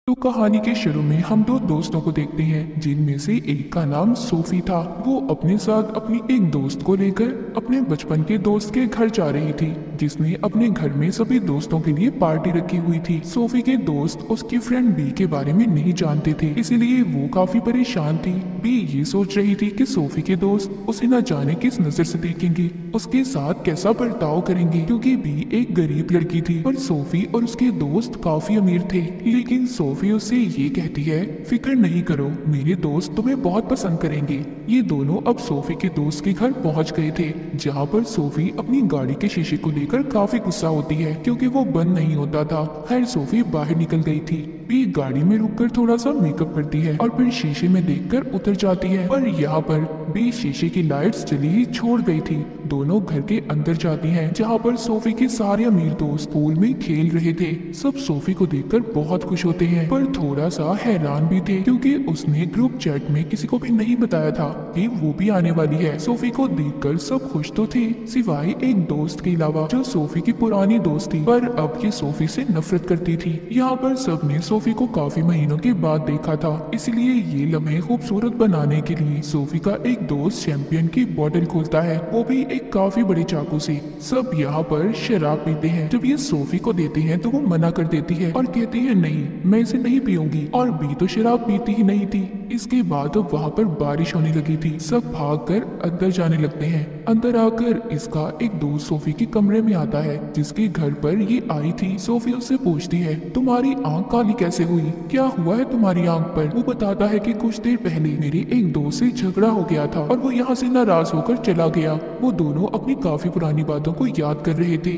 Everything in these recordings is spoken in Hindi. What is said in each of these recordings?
तो कहानी के शुरू में हम दो दोस्तों को देखते हैं जिनमें से एक का नाम सोफी था। वो अपने साथ अपनी एक दोस्त को लेकर अपने बचपन के दोस्त के घर जा रही थी, जिसने अपने घर में सभी दोस्तों के लिए पार्टी रखी हुई थी। सोफी के दोस्त उसकी फ्रेंड बी के बारे में नहीं जानते थे, इसलिए वो काफी परेशान थी। बी ये सोच रही थी कि सोफी के दोस्त उसे न जाने किस नजर से देखेंगे, उसके साथ कैसा बर्ताव करेंगे, क्योंकि बी एक गरीब लड़की थी और सोफी और उसके दोस्त काफी अमीर थे। लेकिन सोफी उससे ये कहती है, फिक्र नहीं करो, मेरे दोस्त तुम्हें बहुत पसंद करेंगे। ये दोनों अब सोफी के दोस्त के घर पहुंच गए थे, जहाँ पर सोफी अपनी गाड़ी के शीशे को लेकर काफी गुस्सा होती है क्योंकि वो बंद नहीं होता था। खैर सोफी बाहर निकल गई थी। बी गाड़ी में रुककर थोड़ा सा मेकअप करती है और फिर शीशे में देखकर उतर जाती है, पर यहाँ पर बी शीशे की लाइट्स जली ही छोड़ गई थी। दोनों घर के अंदर जाती हैं, जहाँ पर सोफी के सारे अमीर दोस्त पूल में खेल रहे थे। सब सोफी को देखकर बहुत खुश होते हैं, पर थोड़ा सा हैरान भी थे क्योंकि उसने ग्रुप चैट में किसी को भी नहीं बताया था कि वो भी आने वाली है। सोफी को देखकर सब खुश तो थे, सिवाय एक दोस्त के अलावा जो सोफी की पुरानी दोस्त थी, पर अब ये सोफी से नफरत करती थी। यहाँ पर सबने सोफी को काफी महीनों के बाद देखा था, इसलिए ये लम्हे खूबसूरत बनाने के लिए सोफी का एक दोस्त चैंपियन की बोतल खोलता है, वो भी एक काफी बड़े चाकू से। सब यहाँ पर शराब पीते हैं। जब ये सोफी को देते हैं तो वो मना कर देती है और कहती है, नहीं मैं इसे नहीं पीऊंगी। और बी तो शराब पीती ही नहीं थी। इसके बाद अब वहाँ पर बारिश होने लगी थी। सब भागकर अंदर जाने लगते हैं। अंदर आकर इसका एक दोस्त सोफी के कमरे में आता है, जिसके घर पर ये आई थी। सोफी उससे पूछती है, तुम्हारी आंख काली कैसे हुई, क्या हुआ है तुम्हारी आंख पर? वो बताता है कि कुछ देर पहले मेरे एक दोस्त से झगड़ा हो गया था और वो यहाँ से नाराज होकर चला गया। वो दोनों अपनी काफी पुरानी बातों को याद कर रहे थे।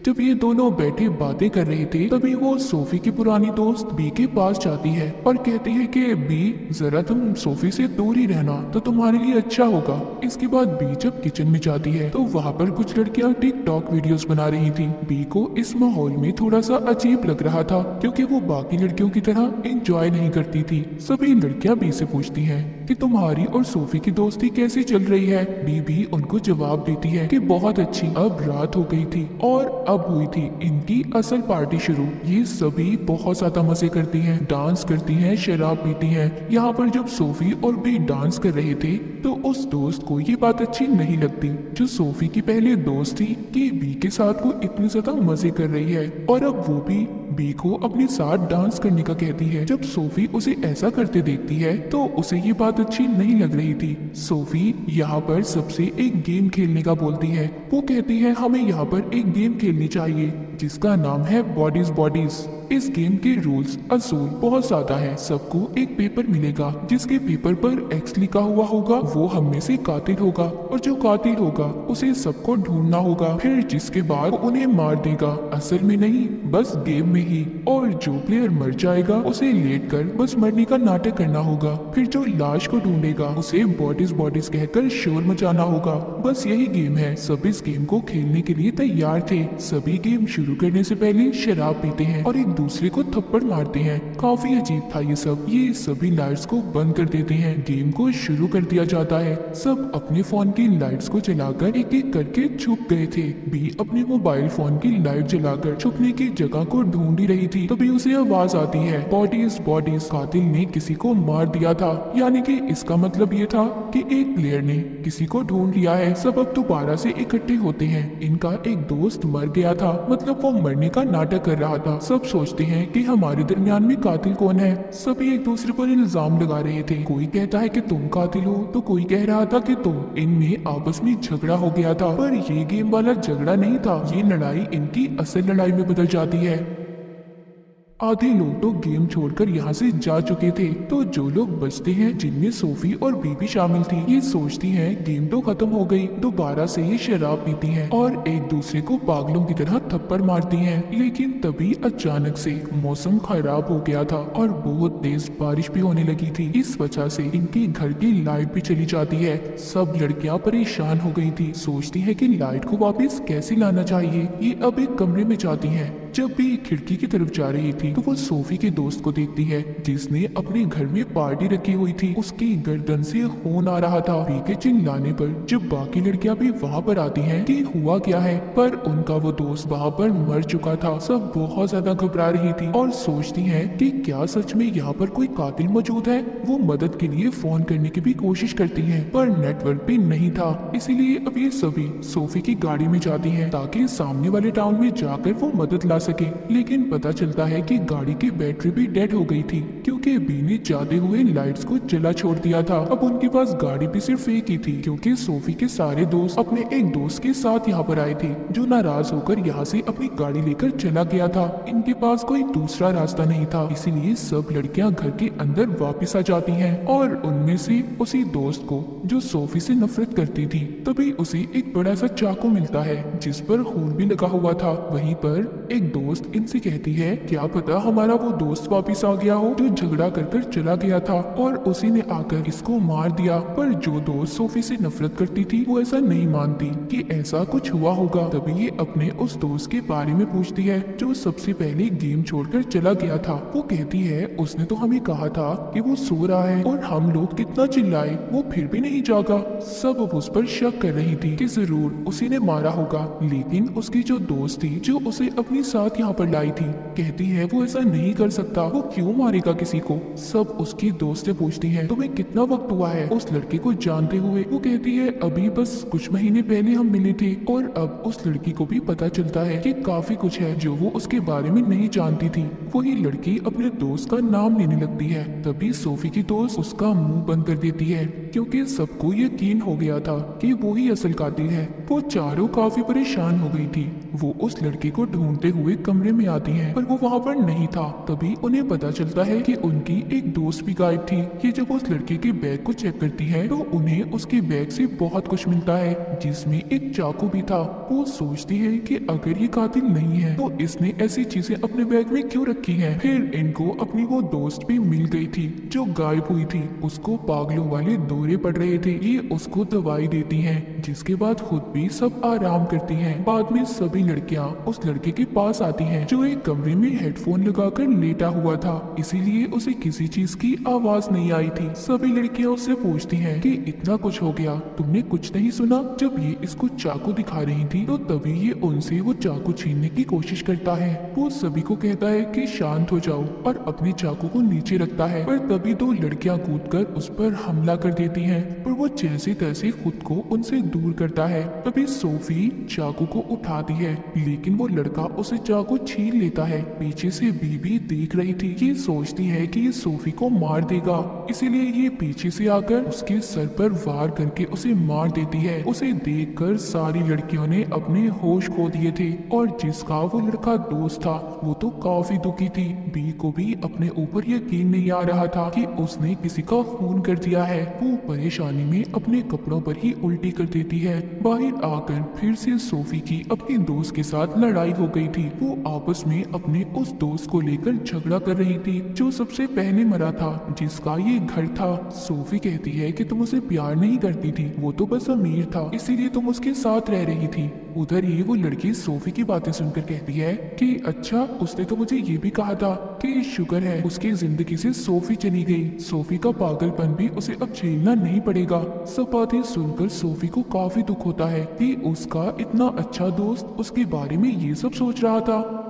जब ये दोनों बैठे बातें कर रहे थे, तभी वो सोफी की पुरानी दोस्त बी के पास जाती है और कहती है कि बी जरा तुम सोफी से दूर ही रहना तो तुम्हारे लिए अच्छा होगा। इसके बाद बी जब किचन में जाती है तो वहाँ पर कुछ लड़कियां टिकटॉक वीडियोस बना रही थी। बी को इस माहौल में थोड़ा सा अजीब लग रहा था क्योंकि वो बाकी लड़कियों की तरह एंजॉय नहीं करती थी। सभी लड़कियां बी से पूछती हैं कि तुम्हारी और सोफी की दोस्ती कैसी चल रही है। बी भी उनको जवाब देती है कि बहुत अच्छी। अब रात हो गई थी और अब हुई थी इनकी असल पार्टी शुरू। ये सभी बहुत ज्यादा मजे करती हैं, डांस करती हैं, शराब पीती हैं। यहाँ पर जब सोफी और बी डांस कर रहे थे तो उस दोस्त को ये बात अच्छी नहीं लगती, जो सोफी की पहले दोस्त थी, कि बी के साथ वो इतने ज्यादा मजे कर रही है और अब वो भी बी को अपने साथ डांस करने का कहती है। जब सोफी उसे ऐसा करते देखती है तो उसे ये बात अच्छी नहीं लग रही थी। सोफी यहाँ पर सबसे एक गेम खेलने का बोलती है। वो कहती है, हमें यहाँ पर एक गेम खेलनी चाहिए जिसका नाम है बॉडीज बॉडीज। इस गेम के रूल्स असूल बहुत ज्यादा है। सबको एक पेपर मिलेगा जिसके पेपर पर एक्स लिखा हुआ होगा, वो हम में से कातिल होगा, और जो कातिल होगा उसे सबको ढूंढना होगा, फिर जिसके बाद उन्हें मार देगा, असल में नहीं बस गेम में ही। और जो प्लेयर मर जाएगा उसे लेट कर बस मरने का नाटक करना होगा। फिर जो लाश को ढूंढेगा उसे बॉडीज बॉडीज कहकर शोर मचाना होगा। बस यही गेम है। सब इस गेम को खेलने के लिए तैयार थे। सभी गेम शुरू करने से पहले शराब पीते हैं और एक दूसरे को थप्पड़ मारते हैं। काफी अजीब था ये सब। ये सभी लाइट्स को बंद कर देते हैं। गेम को शुरू कर दिया जाता है। सब अपने फोन की लाइट्स को जलाकर एक एक करके छुप गए थे। बी अपने मोबाइल फोन की लाइट जलाकर छुपने की जगह को ढूंढ ही रही थी, तभी उसे आवाज आती है, बॉडीज बॉडीज, कातिल ने किसी को मार दिया था। यानी कि इसका मतलब ये था कि एक प्लेयर ने किसी को ढूंढ लिया है। सब अब दोबारा से इकट्ठे होते हैं। इनका एक दोस्त मर गया था, मतलब वो मरने का नाटक कर रहा था। सब सोचते हैं कि हमारे दरमियान में कातिल कौन है। सभी एक दूसरे पर इल्जाम लगा रहे थे। कोई कहता है कि तुम कातिल हो तो कोई कह रहा था कि तुम। इनमें आपस में झगड़ा हो गया था, पर ये गेम वाला झगड़ा नहीं था। ये लड़ाई इनकी असल लड़ाई में बदल जाती है। आधे लोग तो गेम छोड़कर यहाँ से जा चुके थे, तो जो लोग बचते हैं, जिनमें सोफी और बीबी शामिल थी, ये सोचती हैं गेम तो खत्म हो गई। दोबारा से ये शराब पीती हैं और एक दूसरे को पागलों की तरह थप्पड़ मारती हैं। लेकिन तभी अचानक से मौसम खराब हो गया था और बहुत तेज बारिश भी होने लगी थी। इस वजह से इनके घर की लाइट भी चली जाती है। सब लड़कियां परेशान हो गई थी, सोचती है कि लाइट को वापस कैसे लाना चाहिए। ये अब एक कमरे में जाती हैं। जब भी खिड़की की तरफ जा रही थी तो वो सोफी के दोस्त को देखती है जिसने अपने घर में पार्टी रखी हुई थी। उसकी गर्दन से खून आ रहा था। बी के चिल्लाने पर जब बाकी लड़कियां भी वहाँ पर आती हैं कि हुआ क्या है, पर उनका वो दोस्त वहाँ पर मर चुका था। सब बहुत ज्यादा घबरा रही थी और सोचती हैं कि क्या सच में यहाँ पर कोई कातिल मौजूद है। वो मदद के लिए फोन करने की भी कोशिश करती हैं पर नेटवर्क भी नहीं था। इसीलिए अब ये सभी सोफी की गाड़ी में जाती हैं ताकि सामने वाले टाउन में जाकर वो मदद ला सके। लेकिन पता चलता है कि गाड़ी की बैटरी भी डेड हो गई थी क्योंकि बी ने जाते हुए लाइट्स को जला छोड़ दिया था। अब उनके पास गाड़ी भी सिर्फ एक ही थी क्योंकि सोफी के सारे दोस्त अपने एक दोस्त के साथ यहाँ पर आए थे जो नाराज होकर यहाँ से अपनी गाड़ी लेकर चला गया था। इनके पास कोई दूसरा रास्ता नहीं था, इसीलिए सब लड़कियां घर के अंदर वापस आ जाती हैं और उनमें से उसी दोस्त को जो सोफी से नफरत करती थी तभी उसे एक बड़ा सा चाकू मिलता है जिस पर खून भी लगा हुआ था। वहीं पर एक दोस्त इनसे कहती है क्या पता हमारा वो दोस्त वापस आ गया हो जो झगड़ा कर चला गया था और उसी ने आकर इसको मार दिया। पर जो दोस्त सोफी से नफरत करती थी वो ऐसा नहीं मानती कि ऐसा कुछ हुआ होगा। तभी ये अपने उस दोस्त के बारे में पूछती है जो सबसे पहले गेम छोड़कर चला गया था। वो कहती है उसने तो हमें कहा था कि वो सो रहा है और हम लोग कितना चिल्लाए वो फिर भी नहीं जागा। सब अब उस पर शक कर रही थी कि जरूर उसी ने मारा होगा। लेकिन उसकी जो दोस्त थी जो उसे अपने साथ यहाँ पर लाई थी कहती है वो ऐसा नहीं कर सकता, वो क्यों मारेगा किसी को। सब उसकी दोस्त से पूछती है तुम्हें कितना वक्त हुआ है उस लड़के को जानते हुए। वो कहती है अभी बस कुछ महीने पहले हम मिले थे। और अब उस लड़की को भी पता चलता है कि काफी कुछ है जो वो उसके बारे में नहीं जानती थी। वही लड़की अपने दोस्त का नाम लेने लगती है। तभी सोफी की दोस्त उसका मुंह बंद कर देती है क्योंकि सबको यकीन हो गया था कि वो ही असल कातिल है। वो चारों काफी परेशान हो गई थी। वो उस लड़के को ढूंढते हुए कमरे में आती हैं पर वो वहाँ पर नहीं था। तभी उन्हें पता चलता है कि उनकी एक दोस्त भी गायब थी। ये जब उस लड़के के बैग को चेक करती है तो उन्हें उसके बैग से बहुत कुछ मिलता है जिसमें एक चाकू भी था। वो सोचती है कि अगर ये कातिल नहीं है तो इसने ऐसी चीजें अपने बैग में क्यों रखी हैं। फिर इनको अपनी वो दोस्त भी मिल गई थी जो गायब हुई थी। उसको पागलों वाले दौरे पड़ रहे थे। ये उसको दवाई देती हैं जिसके बाद खुद भी सब आराम करती हैं। बाद में सभी लड़कियां उस लड़के के पास आती हैं जो एक कमरे में हेडफोन लगाकर लेटा हुआ था, इसीलिए उसे किसी चीज की आवाज नहीं आई थी। सभी लड़कियां उससे पूछती हैं कि इतना कुछ हो गया तुमने कुछ नहीं सुना। जब ये इसको चाकू दिखा रही थी तो तभी ये उनसे वो चाकू छीनने की कोशिश करता है। वो सभी को कहता है कि शांत हो जाओ और अपने चाकू को नीचे रखता है। पर तभी दो लड़कियां कूदकर उस पर हमला कर देती हैं पर वो जैसे तैसे खुद को उनसे दूर करता है। तभी सोफी चाकू को उठाती है लेकिन वो लड़का उसे चाकू छीन लेता है। पीछे से बीबी देख रही थी। ये सोचती है कि ये सोफी को मार देगा, इसीलिए ये पीछे से आकर उसके सर पर वार करके उसे मार देती है। उसे देखकर सारी लड़कियों ने अपने होश खो दिए थे और जिसका वो लड़का दोस्त था वो तो काफी दुखी थी। बी को भी अपने ऊपर यकीन नहीं आ रहा था कि उसने किसी का खून कर दिया है। वो परेशानी में अपने कपड़ों पर ही उल्टी कर देती है। बाहर आकर फिर से सोफी की अपने दोस्त के साथ लड़ाई हो गई थी। वो आपस में अपने उस दोस्त को लेकर झगड़ा कर रही थी जो सबसे पहले मरा था, जिसका ये घर था। सोफी कहती है कि तुम उसे प्यार नहीं करती थी, वो तो बस अमीर था इसीलिए तुम उसके साथ रह रही थी। उधर ही वो लड़की सोफी की बातें सुनकर कहती है कि अच्छा उसने तो मुझे ये भी कहा था कि शुक्र है उसकी जिंदगी से सोफी चली गई। सोफी का पागलपन भी उसे अब झेलना नहीं पड़ेगा। सब बातें सुनकर सोफी को काफी दुख होता है कि उसका इतना अच्छा दोस्त उसके बारे में ये सब सोच रहा था।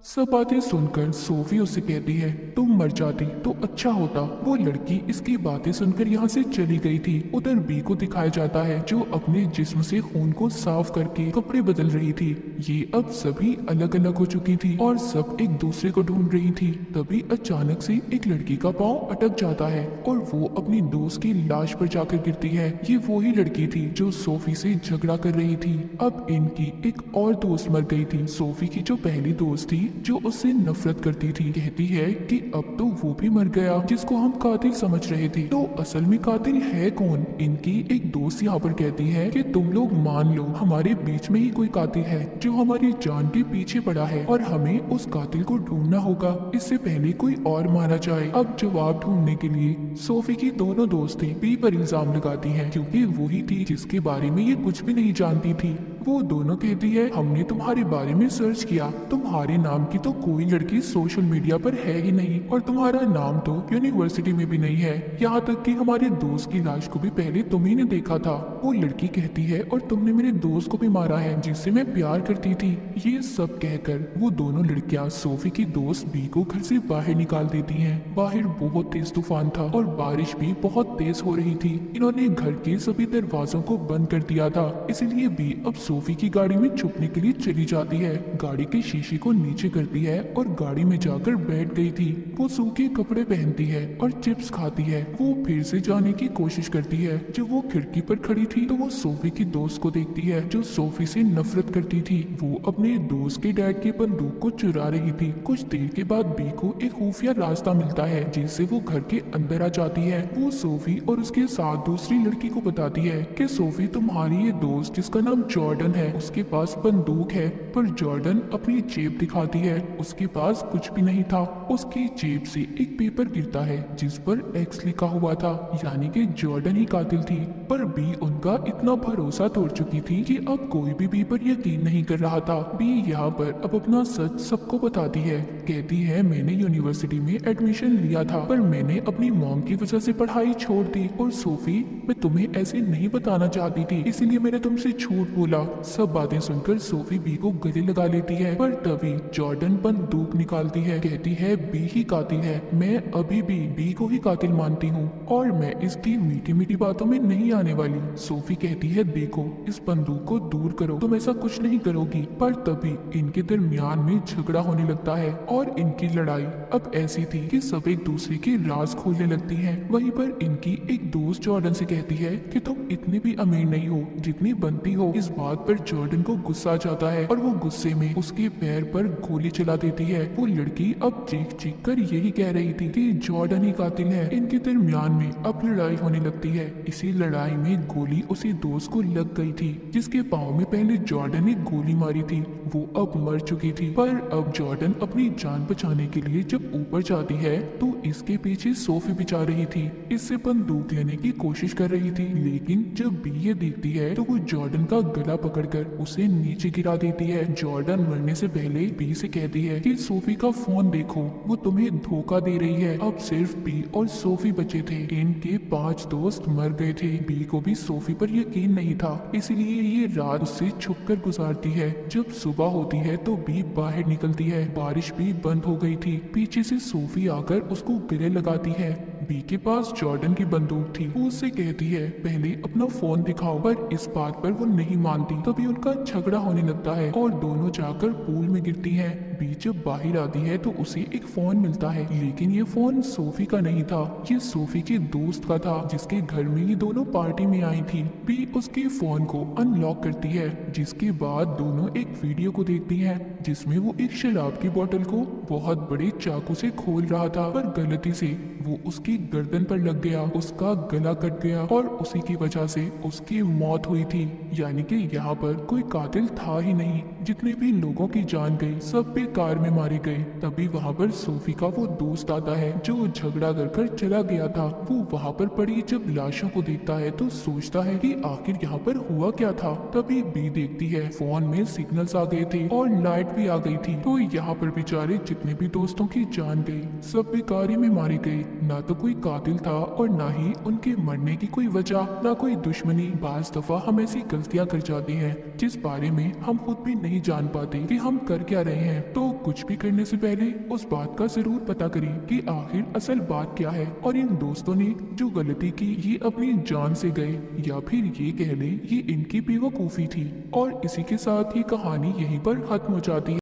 सब बातें सुनकर सोफी उससे कहती है तुम मर जाती तो अच्छा होता। वो लड़की इसकी बातें सुनकर यहाँ से चली गई थी। उधर बी को दिखाया जाता है जो अपने जिस्म से खून को साफ करके कपड़े बदल रही थी। ये अब सभी अलग अलग हो चुकी थी और सब एक दूसरे को ढूंढ रही थी। तभी अचानक से एक लड़की का पाँव अटक जाता है और वो अपनी दोस्त की लाश पर जाकर गिरती है। ये वही लड़की थी जो सोफी से झगड़ा कर रही थी। अब इनकी एक और दोस्त मर गई थी। सोफी की जो पहली दोस्त थी जो उससे नफरत करती थी कहती है कि अब तो वो भी मर गया जिसको हम कातिल समझ रहे थे, तो असल में कातिल है कौन। इनकी एक दोस्त यहाँ पर कहती है कि तुम लोग मान लो हमारे बीच में ही कोई कातिल है जो हमारी जान के पीछे पड़ा है और हमें उस कातिल को ढूंढना होगा इससे पहले कोई और मारा जाए। अब जवाब ढूंढने के लिए सोफी की दोनों दोस्तें बी पर इल्जाम लगाती हैं क्योंकि वही थी जिसके बारे में ये कुछ भी नहीं जानती थी। वो दोनों कहती है हमने तुम्हारे बारे में सर्च किया, तुम्हारे नाम की तो कोई लड़की सोशल मीडिया पर है ही नहीं और तुम्हारा नाम तो यूनिवर्सिटी में भी नहीं है, यहाँ तक कि हमारे दोस्त की लाश को भी पहले तुम्ही ने देखा था। वो लड़की कहती है और तुमने मेरे दोस्त को भी मारा है जिससे मैं प्यार करती थी। ये सब कहकर वो दोनों लड़कियां सोफी की दोस्त बी को घर से बाहर निकाल देती हैं। बाहर बहुत तेज तूफान था और बारिश भी बहुत तेज हो रही थी। इन्होंने घर के सभी दरवाजों को बंद कर दिया था, इसलिए बी अब सोफी की गाड़ी में छुपने के लिए चली जाती है। गाड़ी के शीशे को नीचे करती है और गाड़ी में जाकर बैठ गई थी। वो सूखे कपड़े पहनती है और चिप्स खाती है। वो फिर से जाने की कोशिश करती है। जब वो खिड़की पर खड़ी थी तो वो सोफी की दोस्त को देखती है जो सोफी से नफरत करती थी। वो अपने दोस्त के डैड की बंदूक को चुरा रही थी। कुछ देर के बाद बी को एक खुफिया रास्ता मिलता है जिससे वो घर के अंदर आ जाती है। वो सोफी और उसके साथ दूसरी लड़की को बताती है कि सोफी तुम्हारी ये दोस्त जिसका नाम जॉर्डन है उसके पास बंदूक है, पर जॉर्डन अपनी जेब दिखाती है, उसके पास कुछ भी नहीं था। उसकी जेब से एक पेपर गिरता है जिस पर एक्स लिखा हुआ था, यानी कि जॉर्डन ही कातिल थी। पर बी उनका इतना भरोसा तोड़ चुकी थी कि अब कोई भी बी पर यकीन नहीं कर रहा था। बी यहाँ पर अब अपना सच सबको बताती है। कहती है मैंने यूनिवर्सिटी में एडमिशन लिया था पर मैंने अपनी मॉम की वजह से पढ़ाई छोड़ दी, और सोफी मैं तुम्हें ऐसे नहीं बताना चाहती थी इसीलिए मैंने तुमसे झूठ बोला। सब बातें सुनकर सोफी बी को गले लगा लेती है, पर तभी जॉर्डन बंदूक निकालती है। कहती है बी ही कातिल है, मैं अभी भी बी को ही कातिल मानती हूँ और मैं इसकी मीठी मीठी बातों में नहीं आने वाली। सोफी कहती है देखो इस बंदूक को दूर करो, तुम ऐसा कुछ नहीं करोगी। पर तभी इनके दरमियान में झगड़ा होने लगता है और इनकी लड़ाई अब ऐसी थी कि सब एक दूसरे के राज खोलने लगती हैं। वहीं पर इनकी एक दोस्त जॉर्डन से कहती है कि तुम इतनी भी अमीर नहीं हो जितनी बनती हो। इस बात पर जॉर्डन को गुस्सा आ जाता है और वो गुस्से में उसके पैर पर गोली चला देती है। वो लड़की अब चीख चीख कर यही कह रही थी कि जॉर्डन ही कातिल है। इनके दरमियान में अब लड़ाई होने लगती है। इसी लड़ाई में गोली उसी दोस्त को लग गई थी जिसके पाँव में पहले जॉर्डन ने गोली मारी थी। वो अब मर चुकी थी, पर अब जॉर्डन अपनी जान बचाने के लिए जब ऊपर जाती है तो इसके पीछे सोफी भी जा रही थी। इससे बंदूक लेने की कोशिश कर रही थी, लेकिन जब बी ये देखती है तो वो जॉर्डन का गला पकड़कर उसे नीचे गिरा देती है। जॉर्डन मरने से पहले बी से कहती है कि सोफी का फोन देखो, वो तुम्हें धोखा दे रही है। अब सिर्फ बी और सोफी बचे थे। इनके 5 दोस्त मर गए थे। बी को भी सोफी पर यकीन नहीं था, इसलिए ये रात उससे छुपकर गुजारती है। जब सुबह होती है तो बी बाहर निकलती है। बारिश भी बंद हो गई थी। पीछे से सोफी आकर उसको गले लगाती है। बी के पास जॉर्डन की बंदूक थी। वो उससे कहती है पहले अपना फोन दिखाओ, पर इस बात पर वो नहीं मानती। तभी उनका झगड़ा होने लगता है और दोनों जाकर पूल में गिरती हैं। बी जब बाहर आती है तो उसे एक फोन मिलता है, लेकिन ये फोन सोफी का नहीं था, ये सोफी के दोस्त का था जिसके घर में ये दोनों पार्टी में आई थी। बी उसके फोन को अनलॉक करती है, जिसके बाद दोनों एक वीडियो को देखती हैं जिसमें वो एक शराब की बोतल को बहुत बड़े चाकू से खोल रहा था, पर गलती से वो उसकी गर्दन पर लग गया। उसका गला कट गया और उसी की वजह से उसकी मौत हुई थी। यानी कि यहाँ पर कोई कातिल था ही नहीं। जितने भी लोगों की जान गई सब बेकार में मारे गए। तभी वहाँ पर सोफी का वो दोस्त आता है जो झगड़ा कर चला गया था। वो वहाँ पर पड़ी जब लाशों को देखता है तो सोचता है कि आखिर यहाँ पर हुआ क्या था। तभी बी देखती है फोन में सिग्नल्स आ गए थे और लाइट भी आ गई थी। तो यहाँ पर बेचारे जितने भी दोस्तों की जान गई सब बेकारी में मारे गए। ना तो कोई कातिल था और ना ही उनके मरने की कोई वजह, ना कोई दुश्मनी। बाज दफा हम ऐसी गलतियां कर जाते हैं जिस बारे में हम खुद भी नहीं जान पाते कि हम कर क्या रहे हैं। तो कुछ भी करने से पहले उस बात का जरूर पता करें कि आखिर असल बात क्या है। और इन दोस्तों ने जो गलती की ये अपनी जान से गए, या फिर ये कह ले ये इनकी बेवकूफी थी। और इसी के साथ ये कहानी यहीं पर खत्म हो जाती है।